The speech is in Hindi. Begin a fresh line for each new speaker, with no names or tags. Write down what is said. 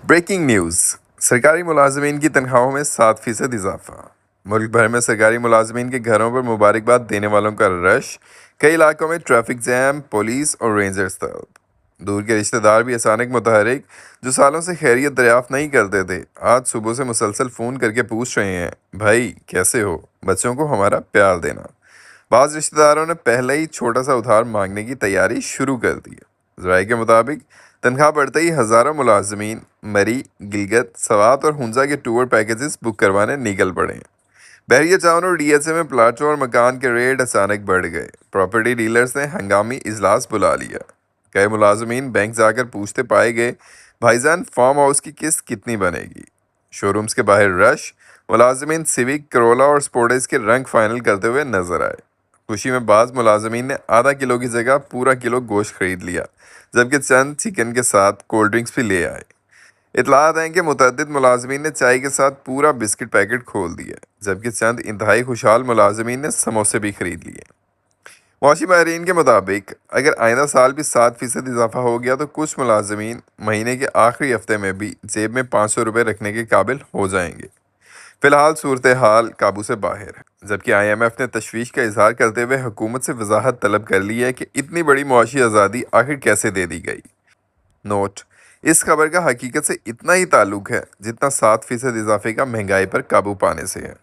Breaking news. सरकारी मुलाजमीन की तनख्वाहों में 7% इजाफा। मुल्क भर में सरकारी मुलाजमीन के घरों पर मुबारकबाद देने वालों का रश। कई इलाकों में ट्रैफिक जैम, पुलिस और रेंजर्स तलब। दूर के रिश्तेदार भी अचानक मुतहरिक, जो सालों से खैरियत दरियाफ्त नहीं करते थे, आज सुबह से मुसलसल फ़ोन करके पूछ रहे हैं, भाई कैसे हो, बच्चों को हमारा प्यार देना। बाज़ रिश्तेदारों ने पहले ही छोटा सा उधार मांगने की तैयारी शुरू कर दी है। ज़राए के मुताबिक तनख्वाह बढ़ते ही हज़ारों मुलाजमीन मरी, गिलगित, सवात और हुंजा के टूर पैकेजेस बुक करवाने निकल पड़े हैं। बहरिया टाउन और डीएचए में प्लाटों और मकान के रेट अचानक बढ़ गए। प्रॉपर्टी डीलर्स ने हंगामी इजलास बुला लिया। कई मुलाजमीन बैंक जाकर पूछते पाए गए, भाईजान फार्म हाउस की किस्त कितनी बनेगी। शोरूम्स के बाहर रश। मुलाजमीन सिविक, करोला और स्पोर्टेज के रंग फाइनल करते हुए नजर आए। खुशी में बाज मुलाजमीन ने आधा किलो की जगह पूरा किलो गोश्त खरीद लिया, जबकि चंद चिकन के साथ कोल्ड ड्रिंक्स भी ले आए। इतलात हैं कि मुतअद्दिद मुलाजमीन ने चाय के साथ पूरा बिस्किट पैकेट खोल दिया, जबकि चंद इंतहाई खुशहाल मुलाजमीन ने समोसे भी खरीद लिए। मौशी माहरीन के मुताबिक अगर आइंदा साल भी 7% इजाफा हो गया तो कुछ मुलाजमीन महीने के आखिरी हफ्ते में भी जेब में 500 रुपये रखने के काबिल हो जाएंगे। फिलहाल सूरत हाल काबू से बाहर है, जबकि IMF ने तशवीश का इजहार करते हुए हुकूमत से वजाहत तलब कर ली है कि इतनी बड़ी मुआशी आज़ादी आखिर कैसे दे दी गई। नोट: इस खबर का हकीकत से इतना ही ताल्लुक है जितना 7% इजाफे का महंगाई पर काबू पाने से है।